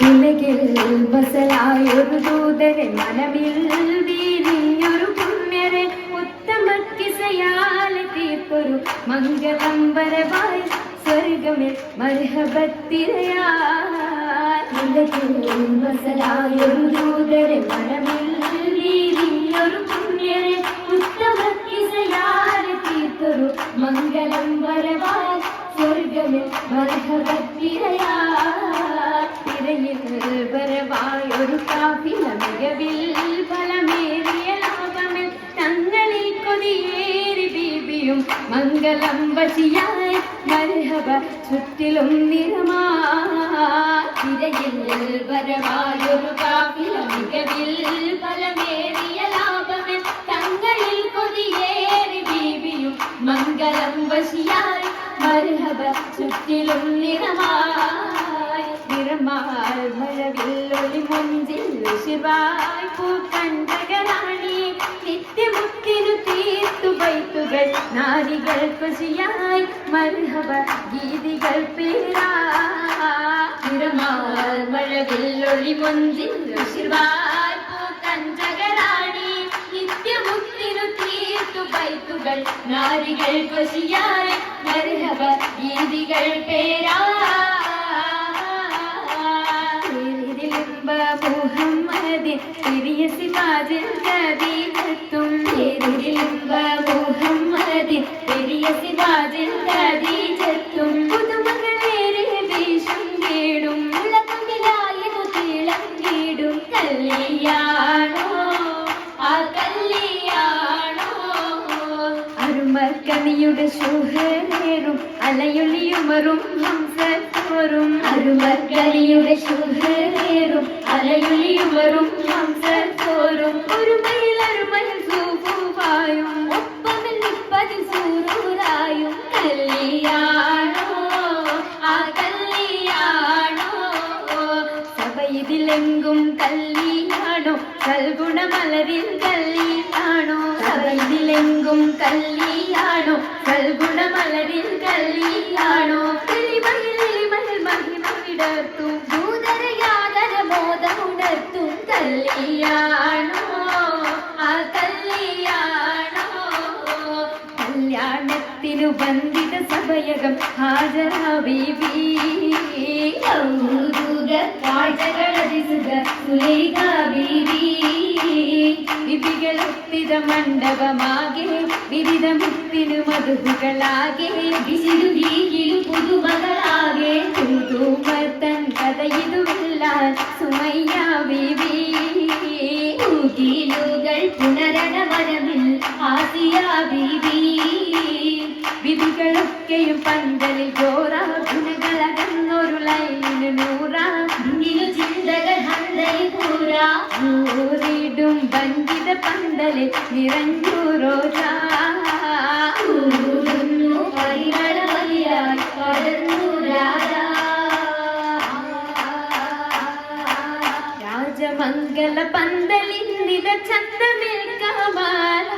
ഉലകിൽ ബസലായൊരു ദൂതരെ മനമിൽ വീരിഞ്ഞൊരു പുണ്യരെ ഉത്തമ കിസയാലെ തീർത്തൊരു മംഗളം വരവായി സ്വർഗമിൽ മർഹബത്തിരയാൽ ഉലകിൽ ബസലായൊരു ദൂതരെ മനമിൽ വീരിഞ്ഞൊരു പുണ്യരെ ഉത്തമ കിസയാലെ തീർത്തൊരു മംഗളം വരവായി സ്വർഗമിൽ മർഹബത്തിരയാൽ തിരയിൽ വരവായൊരു കാഫില മികവിൽ ഫലമേറിയ ലാഭമിൽ തങ്ങളിൽ കൊതിയേറി ബീബിയും മംഗളം വശിയായി മർഹബ ചുറ്റിലും നിറമായി തിരയിൽ വരവായൊരു കാഫില മികവിൽ ഫലമേറിയ ലാഭമിൽ തങ്ങളിൽ കൊതിയേറി ബീബിയും മംഗളം വശിയായി മർഹബ ചുറ്റിലും നിറമായി നിറമാൽ മഴവില്ലൊളി മുഞ്ചിൽ ശിവായി പൂക്കണ്ടകരാണി നിത്യമുത്തിനു തീർത്തു ബൈത്തുകൾ നാരികൾ ഖുശിയായി മർഹബ ഗീതികൾ പേരാ നിറമാൽ മഴവില്ലൊളി മുഞ്ചിൽ ശിവായി പൂക്കണ്ടകരാണി നിത്യമുത്തിനു തീർത്തു ബൈത്തുകൾ നാരികൾ ഖുശിയായി മർഹബ ഗീതികൾ പേരാ മുഹമ്മദ് തിരിയ സിവാജിൽ ഖദീജത്തും മുഹമ്മദ് തിരിയ സിവാജിൽ ഖദീജത്തും പുതുമകളേറെ വേഷം കേടും ഉളകുകിലായതു തീളം വീടും കല്യാണോ ആ കല്യാണോ അരുമർക്കണിയുടെ ശുഹരേറും അലയൊളിയുമറും ഹംസത്തോറും അരുമർക്കണിയുടെ ശുഹരേറും അലയൊളിയുമറും ഹംസത്തോറും ഒരു മയിൽ സൂഫുവായും ഒപ്പമിൽ നിപ്പതിൽ സൂറൂറായും കല്യാണോ ആ കല്യാണോ സഭയിതിലെങ്കും കല്യാണോ സൽഗുണമലരിൽ കല്യാണോ സഭയിതിലെങ്കും കല്യാണോ സൽഗുണമലരിൽ കല്യാണോ മഹിമവിടർത്തും ദൂതരയാദര ബോധമുണർത്തും കല്യാണോ ആ കല്യാണോ കല്യാണത്തിനു ബന്ധിത സഭയകം ഹാജരാ ബീബി വിധികളൊത്തിത മണ്ഡപമാകെ വിവിധ മുത്തിനു മധുകളാകെ വിശിരുവീകിലും പുതുമകളാകെ പുതുമത്തൻ കഥയിതുവെല്ലാൽ സുമയ്യ ബീബി ൂകൾ പുനരണ വനമിൽ ആസിയ ബീബി വിധികളൊക്കെയും പന്തലിൽ ജോറ ഗുണകളകന്നൊരു ലൈനിന് നൂറ ചിന്തകൾ ഹന്തയിൽ കൂറാ ൂറിടും വഞ്ചിത പന്തലിൽ നിറഞ്ഞു റോജ പരിമളമലിയായി പടർന്നു രാജമംഗല പന്തലിൻ നിത ചന്തമിൽ കമാല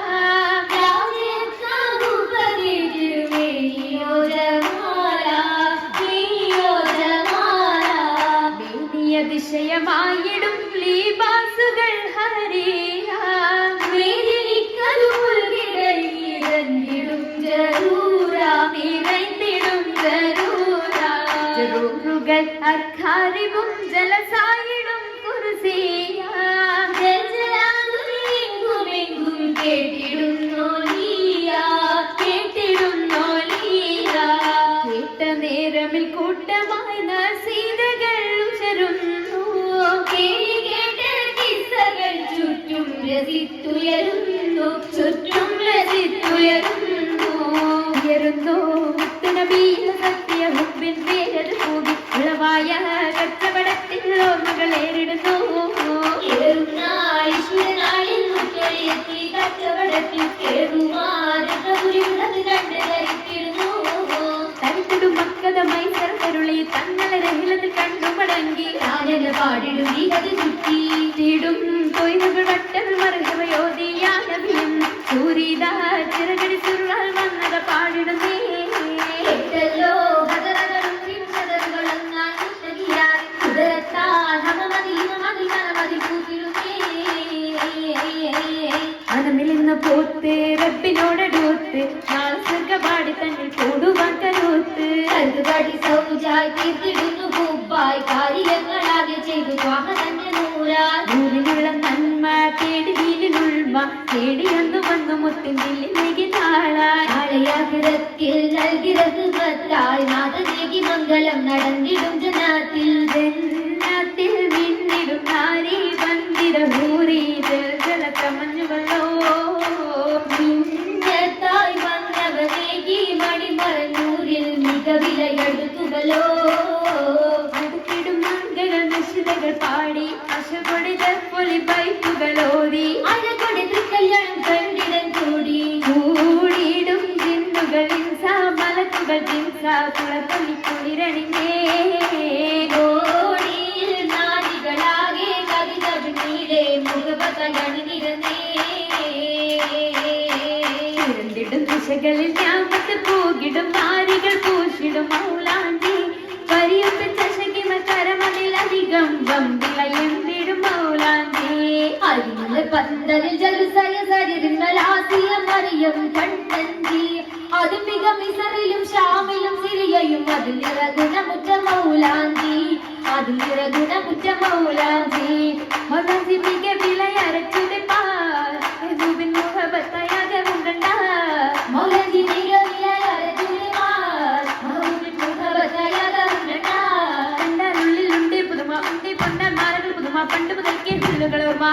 അതിശയമായിടും ലീബാസുകൾ ഹരിയ നിറഞ്ഞിടും ജറൂറുകൾ അഖാരിവും ജലസായിടും കുർസിയ കേട്ട നേരമിൽ കൂട്ടമായി നസീതകൾ ഉയരുന്നു ചുറ്റും രസിത്തുയരുന്നു ഉയരുന്നു നബിയുടെ സത്യ ഹുബിൻ പേരത് കൂടി ഉളവായ കച്ചവടത്തിൽ ഓർമ്മകൾ ഏറിടുന്നു തനിക്കൊരു മക്കത മൈസർ കരുളി തങ്ങളെ രഹിലത്തിൽ കണ്ടു മടങ്ങി പാടിടും ചുറ്റിയിടും തൊയ്വുകൾ വട്ടൽ മറുകവയോതിയാ നബിയും സൂരിത ചിറകടി സുരുളാൽ വന്നത് പാടിടുന്നേ ോ തന്നിൽ കൂടുവാൻ കരുത്ത് കരുതുകടി സൗജായി തീർത്തിടുന്നു പൂപ്പായി കാര്യങ്ങളാകെ ചെയ്തു ത്വാഹ തന്നെ നൂറിലുള്ള നന്മ തേടി വീലിലുൾമ തേടിയൊന്നു വന്നു മുത്തിൻ ദില്ലിലേക്ക് നാളെയാകിറത്തിൽ നൽകി റഹ്മത്തായി നാഥനേകി മംഗളം നടന്നിടും ജനാത്തിൽ ജന്നാത്തിൽ മിന്നിടും നാരി വന്ദിര ഹൂറി ജലക്കമഞ്ഞുവല്ലോ മിന്നത്തായി വന്നവനേകി മണിമറന്നൂരിൽ മികവിലയെടുത്തുവല്ലോ അടുത്തിടും മംഗള നിശിതകൾ പാടി അശകൊടിത പൊലി പൈപ്പുകളോതി അഴകൊടി തൃക്കല്യാണം കണ്ടിടം കൂടി കൂടിയിടും ജിന്നുകളിൽ മലക്കുകൾ ജിൻസ കുളത്തല്ലി കുളിരണിഞ്ഞേ ഓടിയിൽ നാരികളാകെ കവിത പിന്നീടെ മുഖപതണിനിരന്നേ ഇരുണ്ടിടും ദിശകളിൽ ഞാമത്ത് പൂകിടും മാരികൾ പൂശിടും മൗലാഞ്ചി പരിയൊത്ത ചശകിമ കരമതിലധികം വമ്പിളയെന്തിടും മൗലാഞ്ചി അരിമുള്ള പന്തലിൽ ജലുസയ സരിരുന്നലാസിയ മറിയം കണ്ണഞ്ചി അത് മിക മിസറിലും ഷാമിലും സിറിയയും അതിൽ നിറഗുണമുറ്റ മൗലാഞ്ചി അതിൽ നിറഗുണമുറ്റ മൗലാഞ്ചി മൗലാഞ്ചി മിക വിളയരച്ചുടെ പാർ എതുവിൻ മുഖബത്തയാകവും കണ്ട മൗലാഞ്ചി മിക വിളയരച്ചുടെ പാർ മൗലിൻ മുഖബത്തയാകവും കണ്ട കണ്ടാലുള്ളിലുണ്ട് പുതുമ ഉണ്ട് പൊന്നാന്മാരകൾ പുതുമ പണ്ട് മുതൽക്കേ ഹുല്ലുകളോർമ്മ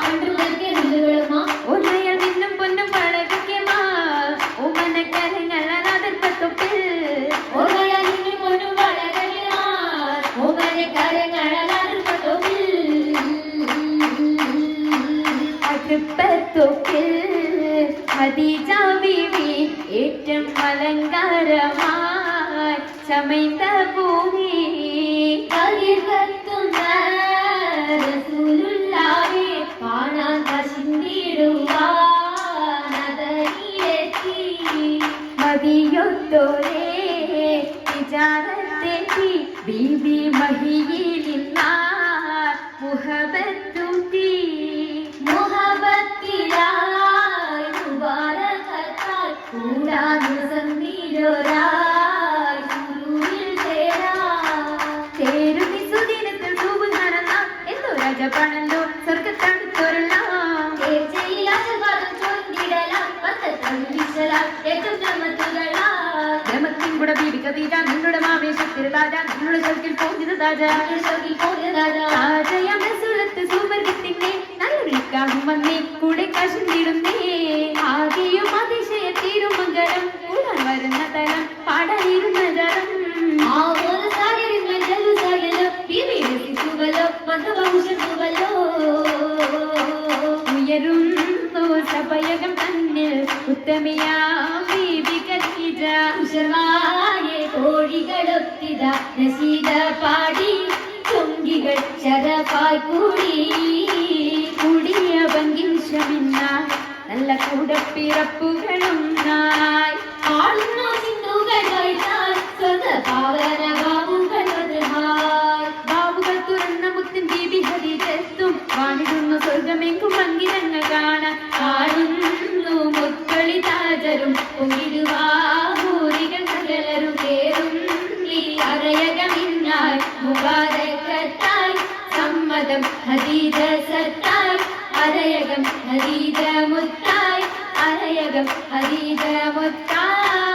ഓർമ്മയാൽ നിന്നും പൊന്നും പഴകൊക്കെ മാ ഓമനക്കരങ്ങൾ അനാഥത്വത്തിൽ തൊപ്പിൽ ഖദീജ ബീവി ഏറ്റം അലങ്കാരമായി ചമൈത്ത ഭൂമി കാണാൻ മതിയൊത്തോരേ വിചാരത്തേക്ക് ബീബി മഹിയിലിന്നാർ മുഹബത്തൂത്തി മുഹബത്തിലായി മുബാരകത്തായി കൂടാതെ സന്ധിരൊരായി സുരൂരിൽ ചേരുന്നി സുദിനത്തിൽ തൂവ് നടന്ന എന്തോ രാജപാണല്ലോ സ്വർഗത്തടുത്തൊരുള്ള കൂടെ ബീബി കതീജ നിങ്ങളുടെ മാവേശത്തിൽ രാജ നിങ്ങളുടെ ശൗക്കിൽ പോകുന്നത് രാജയസുലത്ത് സുവർഗത്തിന്റെ നല്ലൊരിക്കാകും വന്നേ കൂടെ കശുണ്ടിടുന്നേ ആകെയും അതിശയത്തീരും മംഗളം കൂടാൻ വരുന്ന തലം പാടായിരുന്ന ജലം ഉയരുന്നു സഭയകം തന്നിൽ ഉത്തമയാ ബീബി കതീജ കോഴികളൊത്തിത നസീത പാടി ചൊങ്കികൾ ചരപ്പായി കൂടി കൂടിയ ഭംഗിഷമിന്ന നല്ല കൂടപ്പിറപ്പുകളും നായി ആളുന്ന സിന്ധുകളായിട്ടാൽ സ്വതപാവന ബാബുകൾ ബാബുകൾ തുറന്ന മുത്തിൻ ബീബി ഹദീജത്തും വാണിടുന്നു സ്വർഗമെങ്കും മങ്കിരങ്ങൾ കാണാൻ കാണുന്നു മുത്കളി താജരും പൊങ്ങിടുവാറികൾ സകലരും കേറും അരയകമിന്നായി മുബാരകത്തായി സമ്മതം ഹദീജ സത്തായി അരയകം ഹദീജ മുത്തായി അരയകം ഹദീജ മുത്തായി